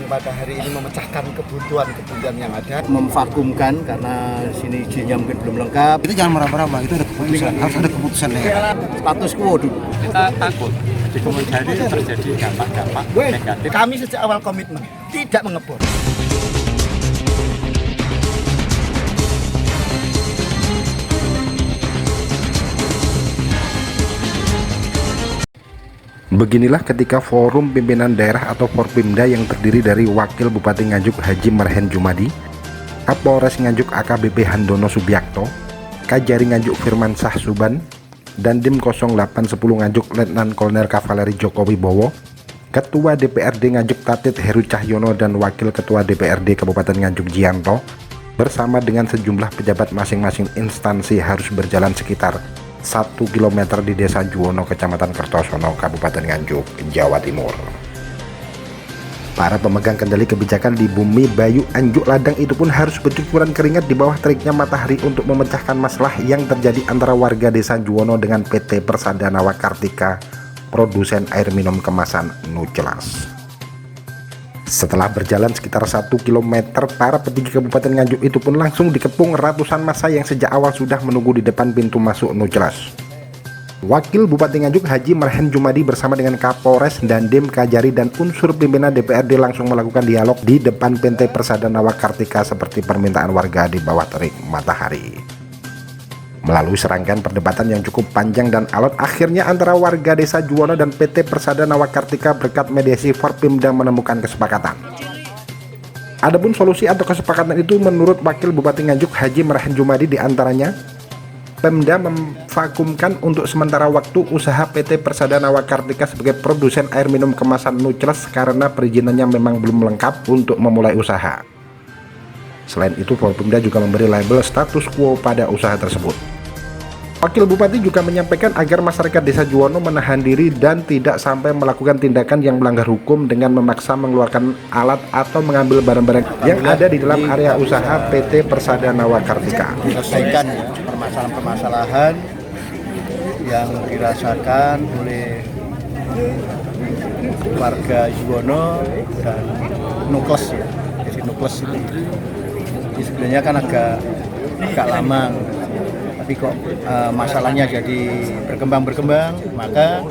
pada hari ini memecahkan kebutuhan yang ada, memvakumkan karena sini izinnya mungkin belum lengkap. Itu jangan meraba-raba, itu ada keputusan, harus ada keputusan ya. Status quo dulu. Kita takut di kemudian hari terjadi dampak-dampak negatif. Kami sejak awal komitmen tidak mengebor. Beginilah ketika forum pimpinan daerah atau Forpimda yang terdiri dari Wakil Bupati Nganjuk Haji Marhen Jumadi, Kapolres Nganjuk AKBP Handono Subiakto, Kajari Nganjuk Firman Syah Suban, dan Dim 0810 Nganjuk Letnan Kolonel Kavaleri Joko Wibowo, Ketua DPRD Nganjuk Tatit Heru Cahyono dan Wakil Ketua DPRD Kabupaten Nganjuk Jianto, bersama dengan sejumlah pejabat masing-masing instansi harus berjalan sekitar 1 km di Desa Juwono, Kecamatan Kertosono, Kabupaten Nganjuk, Jawa Timur. Para pemegang kendali kebijakan di Bumi Bayu Anjuk Ladang itu pun harus bercucuran keringat di bawah teriknya matahari untuk memecahkan masalah yang terjadi antara warga Desa Juwono dengan PT Persada Nawa Kartika, produsen air minum kemasan Nucelas. Setelah berjalan sekitar 1 km, para petinggi Kabupaten Nganjuk itu pun langsung dikepung ratusan massa yang sejak awal sudah menunggu di depan pintu masuk Nucelas. Wakil Bupati Nganjuk Haji Marhen Jumadi bersama dengan Kapolres dan Dim Kajari dan unsur pimpinan DPRD langsung melakukan dialog di depan PT Persada Nawa Kartika seperti permintaan warga di bawah terik matahari. Melalui serangkaian perdebatan yang cukup panjang dan alot, akhirnya antara warga Desa Juwono dan PT Persada Nawa Kartika berkat mediasi Forpimda menemukan kesepakatan. Adapun solusi atau kesepakatan itu menurut Wakil Bupati Nganjuk Haji Marhen Jumadi diantaranya, Pemda memvakumkan untuk sementara waktu usaha PT Persada Nawa Kartika sebagai produsen air minum kemasan Nucelas karena perizinannya memang belum lengkap untuk memulai usaha. Selain itu, Forpimda juga memberi label status quo pada usaha tersebut. Wakil Bupati juga menyampaikan agar masyarakat Desa Juwono menahan diri dan tidak sampai melakukan tindakan yang melanggar hukum dengan memaksa mengeluarkan alat atau mengambil barang-barang yang ada di dalam area usaha PT Persada Nawa Kartika. Menyelesaikan permasalahan-permasalahan yang dirasakan oleh warga Juwono dan Nukles ya. Jadi Nukles itu sebenarnya kan agak lama, tapi kok masalahnya jadi berkembang, maka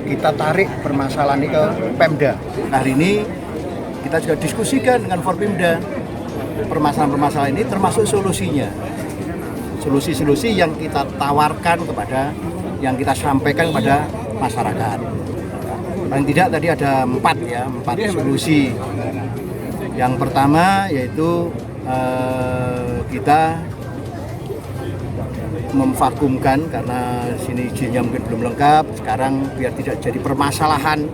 kita tarik permasalahan ini ke Pemda. Hari ini kita juga diskusikan dengan Forpimda permasalahan-permasalahan ini termasuk solusinya, solusi-solusi yang kita tawarkan kepada, yang kita sampaikan kepada masyarakat. Paling tidak tadi ada 4 solusi. Yang pertama yaitu kita memvakumkan karena sini izinnya mungkin belum lengkap. Sekarang biar tidak jadi permasalahan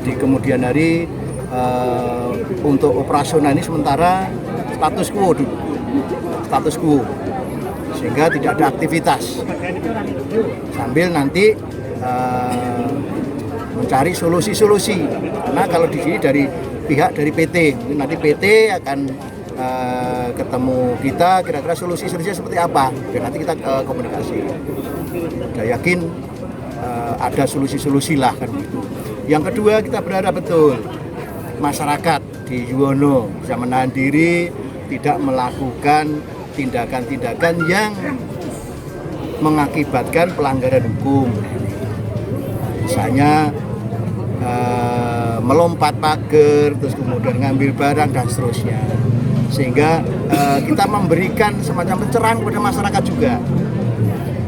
di kemudian hari, untuk operasional ini sementara status quo dulu, status quo, sehingga tidak ada aktivitas sambil nanti mencari solusi-solusi. Karena kalau di sini dari pihak dari PT, nanti PT akan ketemu kita, kira-kira solusi-solusinya seperti apa, dan nanti kita komunikasi. Saya yakin ada solusi-solusi lah kan gitu. Yang kedua, kita berharap betul masyarakat di Juwono bisa menahan diri, tidak melakukan tindakan-tindakan yang mengakibatkan pelanggaran hukum. Misalnya melompat pagar, terus kemudian ngambil barang dan seterusnya. Sehingga kita memberikan semacam pencerahan kepada masyarakat juga.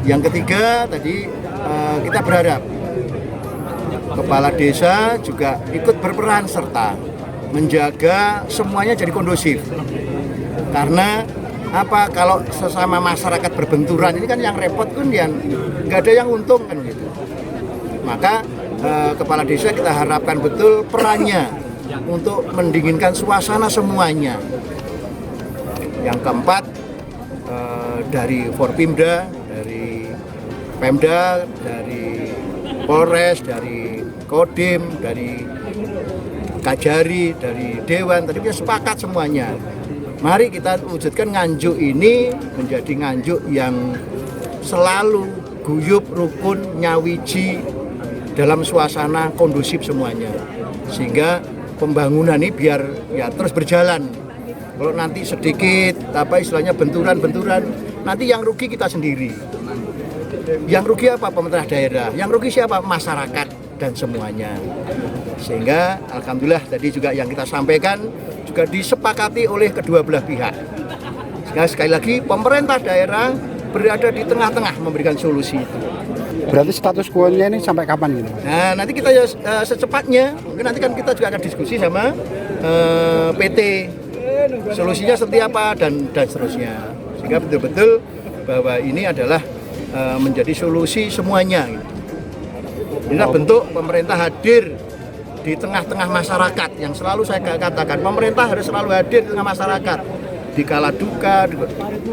Yang ketiga tadi, kita berharap kepala desa juga ikut berperan serta menjaga semuanya jadi kondusif. Karena apa, kalau sesama masyarakat berbenturan ini kan yang repot kan, yang nggak ada yang untung kan gitu. Maka kepala desa kita harapkan betul perannya untuk mendinginkan suasana semuanya. Yang keempat, dari Forpimda, dari Pemda, dari Polres, dari Kodim, dari Kajari, dari Dewan, tadi kita sepakat semuanya. Mari kita wujudkan Nganjuk ini menjadi Nganjuk yang selalu guyup, rukun, nyawiji, dalam suasana kondusif semuanya. sehingga pembangunan ini biar ya terus berjalan. Kalau nanti sedikit istilahnya benturan-benturan, nanti yang rugi kita sendiri. Yang rugi apa? Pemerintah daerah. Yang rugi siapa? Masyarakat dan semuanya. Sehingga alhamdulillah tadi juga yang kita sampaikan juga disepakati oleh kedua belah pihak. Sehingga sekali lagi pemerintah daerah berada di tengah-tengah memberikan solusi itu. Berarti status quo-nya ini sampai kapan gitu? Nah, nanti kita secepatnya, mungkin nanti kan kita juga akan diskusi sama PT, solusinya seperti apa dan seterusnya. Sehingga betul-betul bahwa ini adalah menjadi solusi semuanya. Inilah bentuk pemerintah hadir di tengah-tengah masyarakat yang selalu saya katakan, pemerintah harus selalu hadir di tengah masyarakat. Di kala duka,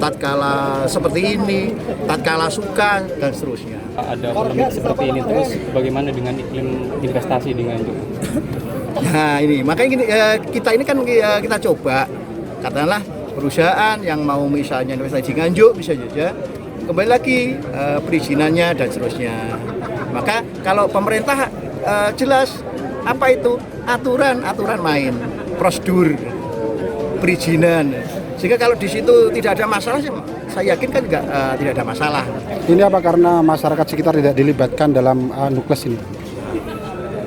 tatkala seperti ini, tatkala suka dan seterusnya. Ada polemik seperti ini terus, bagaimana dengan iklim investasi di Nganjuk? Nah ini, makanya gini, kita ini kan kita coba, katakanlah perusahaan yang mau misalnya investasi di Nganjuk bisa saja kembali lagi perizinannya dan seterusnya. Maka kalau pemerintah jelas apa itu aturan main, prosedur perizinan. Sehingga kalau di situ tidak ada masalah, saya yakin kan tidak ada masalah. Ini apa karena masyarakat sekitar tidak dilibatkan dalam nukles ini?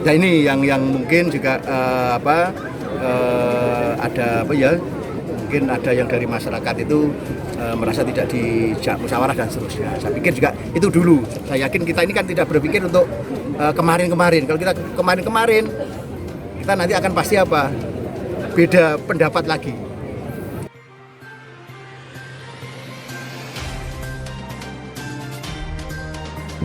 Nah ini yang mungkin juga mungkin ada yang dari masyarakat itu merasa tidak dijak musyawarah dan seterusnya. Saya pikir juga itu dulu. Saya yakin kita ini kan tidak berpikir untuk kemarin-kemarin. Kalau kita kemarin-kemarin, kita nanti akan pasti beda pendapat lagi.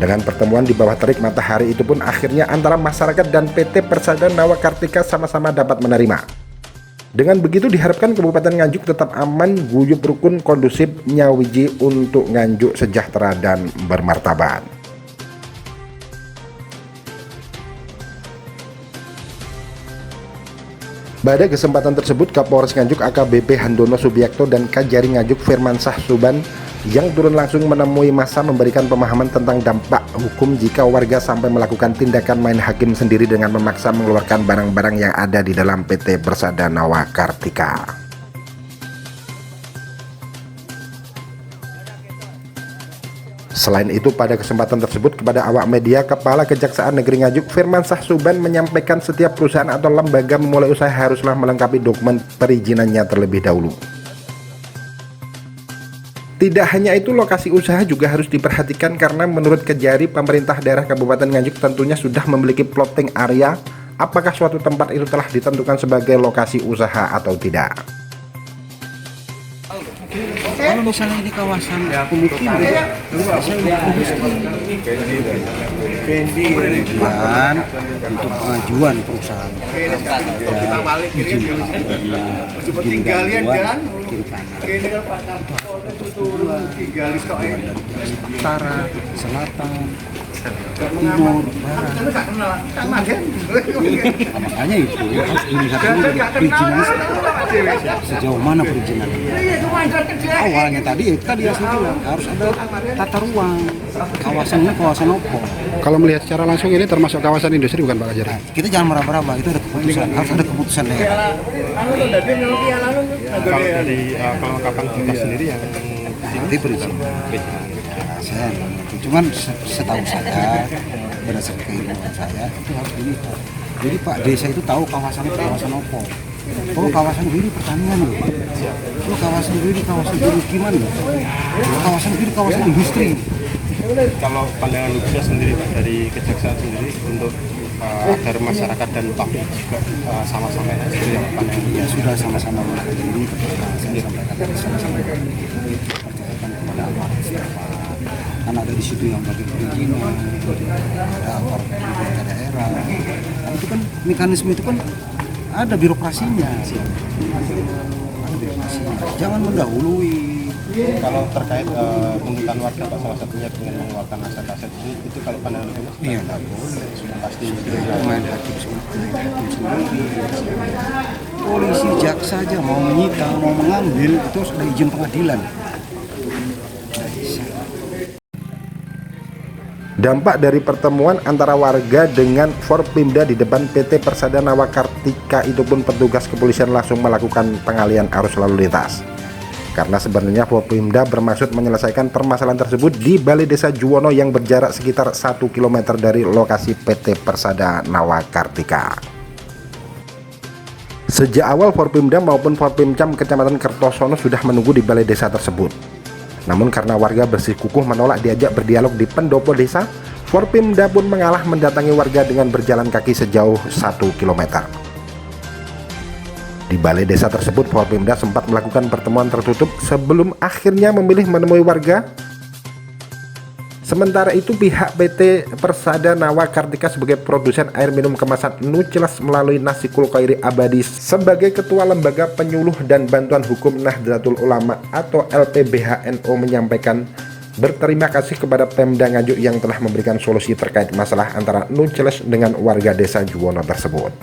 Dengan pertemuan di bawah terik matahari itu pun akhirnya antara masyarakat dan PT Persada Nawakartika sama-sama dapat menerima. Dengan begitu diharapkan Kabupaten Nganjuk tetap aman, guyup rukun, kondusif, nyawiji untuk Nganjuk sejahtera dan bermartabat. Pada kesempatan tersebut, Kapolres Nganjuk AKBP Handono Subiakto dan Kajari Nganjuk Firmansyah Suban yang turun langsung menemui massa memberikan pemahaman tentang dampak hukum jika warga sampai melakukan tindakan main hakim sendiri dengan memaksa mengeluarkan barang-barang yang ada di dalam PT Persada Nawakartika. Selain itu, pada kesempatan tersebut kepada awak media, Kepala Kejaksaan Negeri Nganjuk Firmansyah Suban menyampaikan setiap perusahaan atau lembaga memulai usaha haruslah melengkapi dokumen perizinannya terlebih dahulu. Tidak hanya itu, lokasi usaha juga harus diperhatikan karena menurut Kejari, pemerintah daerah Kabupaten Nganjuk tentunya sudah memiliki plotting area apakah suatu tempat itu telah ditentukan sebagai lokasi usaha atau tidak. Kalau misalnya ini kawasan pemukiman, dan untuk pengajuan perusahaan izin gangguan kiri kanan, utara, selatan, timur, barat. Makanya itu harus dilihat dulu dari perizinan sejauh mana perizinan. Awalnya tadi ya saya bilang harus ada tata ruang kawasannya, kawasan apa. Kalau melihat secara langsung ini termasuk kawasan industri bukan Pak Kajari? Kita jangan meraba-raba, itu ada keputusan, harus ada keputusan daerah. Kalau dari kelengkapan kita sendiri yang Nanti perizinan. Saya itu cuman setahu saya berdasarkan keilmuan saya itu harus dilihat. Jadi Pak Desa itu tahu kawasan apa. Oh kawasan ini pertanian loh. Oh kawasan ini gimana loh. Kawasan ini kawasan industri. kalau pandangan Luksia sendiri Pak, dari Kejaksaan sendiri untuk agar masyarakat dan publik juga sama-sama seperti yang pandangan ya sudah sama-sama melakukan ini saya sampaikan tadi sama-sama percayakan kepada aparat setempat kan ada di situ yang bagi perizinan ada aparat pemerintah daerah nah, itu kan mekanisme itu kan ada birokrasinya jangan mendahului. Kalau terkait tuntutan warga Pak, salah satunya dengan mengeluarkan aset-aset itu kalau pandangan itu Iya, nggak boleh. sudah pasti Main hakim sendiri. Polisi, jaksa aja mau menyita, mau mengambil itu sudah izin pengadilan. Dampak dari pertemuan antara warga dengan Forpimda di depan PT Persada Nawakartika itu pun petugas kepolisian langsung melakukan pengalihan arus lalu lintas. Karena sebenarnya Forpimda bermaksud menyelesaikan permasalahan tersebut di Balai Desa Juwono yang berjarak sekitar 1 km dari lokasi PT Persada Nawakartika. Sejak awal Forpimda maupun Forpimcam Kecamatan Kertosono sudah menunggu di balai desa tersebut. Namun karena warga bersikukuh menolak diajak berdialog di pendopo desa, Forpimda pun mengalah mendatangi warga dengan berjalan kaki sejauh 1 km. Di balai desa tersebut, Forpimda sempat melakukan pertemuan tertutup sebelum akhirnya memilih menemui warga. Sementara itu, pihak PT Persada Nawakartika sebagai produsen air minum kemasan Nuceles melalui Nasikul Khairi Abadi sebagai Ketua Lembaga Penyuluh dan Bantuan Hukum Nahdlatul Ulama atau LPBHNO menyampaikan berterima kasih kepada Pemda Nganjuk yang telah memberikan solusi terkait masalah antara Nuceles dengan warga desa Juwono tersebut.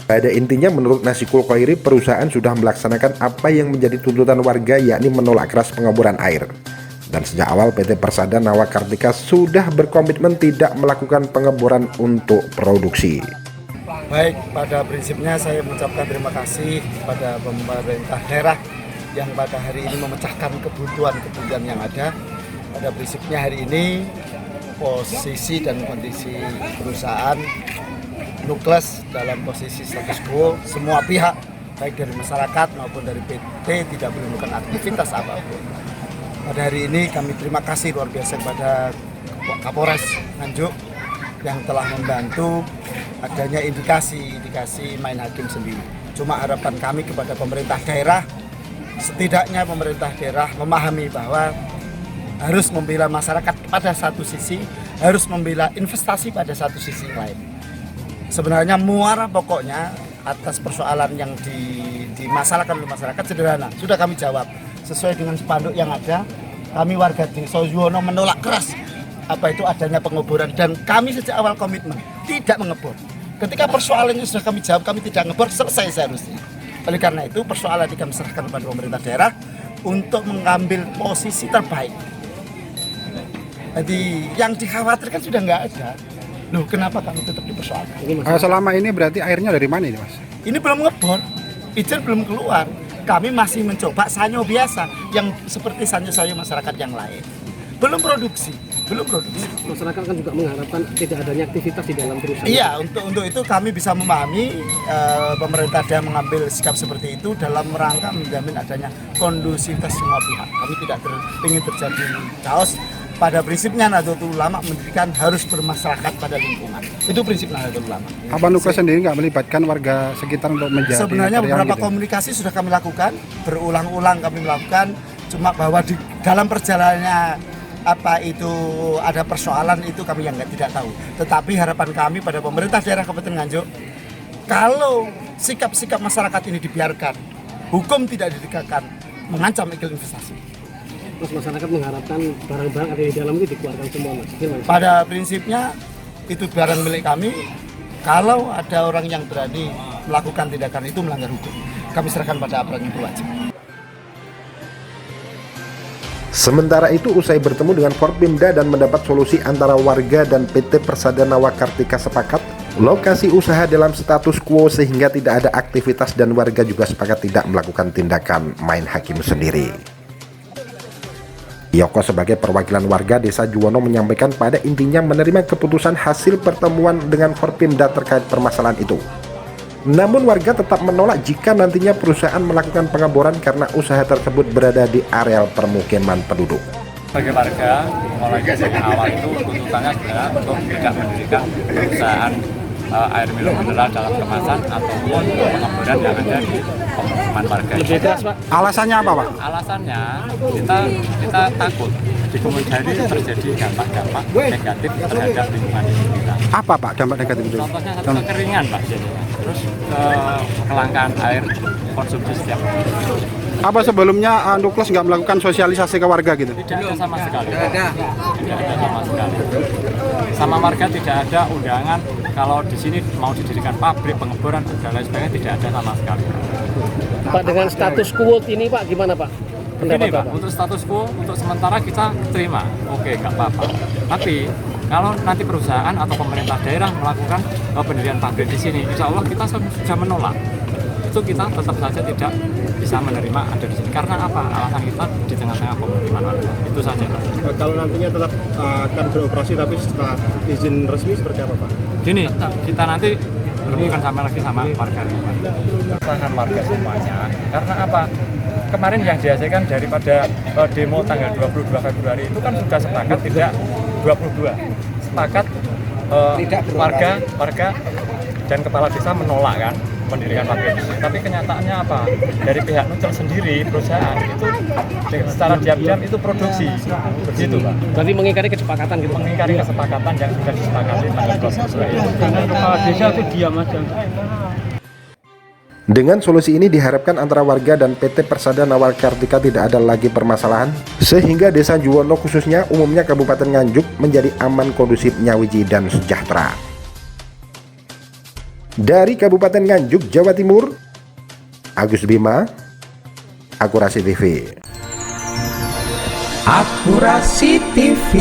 Pada intinya, menurut Nasikul Khairi, perusahaan sudah melaksanakan apa yang menjadi tuntutan warga, yakni menolak keras pengeboran air. Dan sejak awal PT Persada Nawakartika sudah berkomitmen tidak melakukan pengeboran untuk produksi. Baik, pada prinsipnya saya mengucapkan terima kasih kepada pemerintah daerah yang pada hari ini memecahkan kebutuhan yang ada. Pada prinsipnya hari ini posisi dan kondisi perusahaan Nuceles dalam posisi status quo, semua pihak baik dari masyarakat maupun dari PT tidak boleh melakukan aktivitas apapun. Pada hari ini kami terima kasih luar biasa kepada Kapolres Nganjuk yang telah membantu adanya indikasi main hakim sendiri. Cuma harapan kami kepada pemerintah daerah, setidaknya pemerintah daerah memahami bahwa harus membela masyarakat pada satu sisi, harus membela investasi pada satu sisi lain. Sebenarnya muara pokoknya atas persoalan yang dimasalahkan oleh masyarakat sederhana, sudah kami jawab. Sesuai dengan spanduk yang ada, kami warga Desa Juwono menolak keras apa itu adanya pengeboran, dan kami sejak awal komitmen tidak mengebor. Ketika persoalannya sudah kami jawab, kami tidak ngebor, selesai seharusnya. Oleh karena itu persoalan ini kami serahkan kepada pemerintah daerah untuk mengambil posisi terbaik. Jadi yang dikhawatirkan sudah nggak ada. Loh, kenapa kami tetap dipersoalkan? Selama ini berarti airnya dari mana ini, Mas? Ini belum ngebor, izin belum keluar. Kami masih mencoba sanyo biasa yang seperti sanyo-sanyo masyarakat yang lain. Belum produksi. Masyarakat kan juga mengharapkan tidak adanya aktivitas di dalam perusahaan. Iya, untuk itu kami bisa memahami pemerintah daerah mengambil sikap seperti itu dalam rangka menjamin adanya kondusivitas semua pihak. Kami tidak ingin terjadi chaos. Pada prinsipnya Nahdlatul Ulama mendirikan harus bermasyarakat pada lingkungan. Itu prinsip Nahdlatul Ulama. Apa Nuceles sendiri nggak melibatkan warga sekitar untuk menjadi sebenarnya beberapa gitu? Komunikasi sudah kami lakukan, berulang-ulang kami melakukan, cuma bahwa di dalam perjalanannya apa itu ada persoalan itu kami yang tidak tahu. Tetapi harapan kami pada pemerintah daerah Kabupaten Nganjuk, kalau sikap-sikap masyarakat ini dibiarkan, hukum tidak ditegakkan, mengancam iklim investasi. Terus masyarakat mengharapkan barang-barang ada di dalam itu dikeluarkan semua, Mas. Pada prinsipnya itu barang milik kami. Kalau ada orang yang berani melakukan tindakan itu melanggar hukum, kami serahkan pada aparat yang berwajib. Sementara itu, usai bertemu dengan Forpimda dan mendapat solusi antara warga dan PT Persada Nawakartika sepakat lokasi usaha dalam status quo sehingga tidak ada aktivitas, dan warga juga sepakat tidak melakukan tindakan main hakim sendiri. Yoko sebagai perwakilan warga desa Juwono menyampaikan pada intinya menerima keputusan hasil pertemuan dengan Forpimda terkait permasalahan itu. Namun warga tetap menolak jika nantinya perusahaan melakukan pengeboran karena usaha tersebut berada di areal permukiman penduduk. Bagi warga, mulai dari awal itu tuntutannya adalah untuk tidak mendirikan perusahaan air minum mineral dalam kemasan ataupun pengeboran yang ada di pemukiman warga. Alasannya apa, Pak? Alasannya kita takut di kemudian hari terjadi dampak-dampak negatif terhadap lingkungan kita. Apa, Pak, dampak negatif itu? Contohnya satu kekeringan, Pak, jadinya. Terus kelangkaan air konsumsi setiap hari. Apa sebelumnya Nuceles nggak melakukan sosialisasi ke warga gitu? Tidak ada sama sekali. Tidak ada sama sekali. Sama warga tidak ada undangan kalau di sini mau didirikan pabrik, pengeboran dan lain sebagainya, tidak ada sama sekali. Pak, dengan status quo ini Pak, gimana Pak? pendapat Pak, Bapak? untuk status quo, untuk sementara kita terima, oke, nggak apa-apa. Tapi kalau nanti perusahaan atau pemerintah daerah melakukan pendirian pabrik di sini, insya Allah kita sudah menolak. Itu kita tetap saja tidak bisa menerima ada di sini. Karena apa? Alasan kita di tengah-tengah pemukiman warga. Itu saja, Pak. Kalau nantinya tetap akan beroperasi tapi setelah izin resmi seperti apa, Pak? Gini, kita nanti rembukan sama lagi sama warga. Usahakan warga semuanya. Karena apa? Kemarin yang dihasilkan daripada demo tanggal 22 Februari itu kan sudah sepakat tidak 22. Sepakat warga dan kepala desa menolak kan mendirikan pabrik. Tapi kenyataannya apa? Dari pihak Nucel sendiri, perusahaan itu secara diam-diam itu produksi. Begitu, Pak. Berarti mengingkari kesepakatan gitu. Mengingkari kesepakatan yang sudah disepakati tanggal 22 itu. Karena kepala desa itu diam aja. Dengan solusi ini diharapkan antara warga dan PT Persada Nawal Kartika tidak ada lagi permasalahan, sehingga Desa Juwono khususnya umumnya Kabupaten Nganjuk menjadi aman, kondusif, nyawiji, dan sejahtera. Dari Kabupaten Nganjuk, Jawa Timur, Agus Bima, Akurasi TV. Akurasi TV.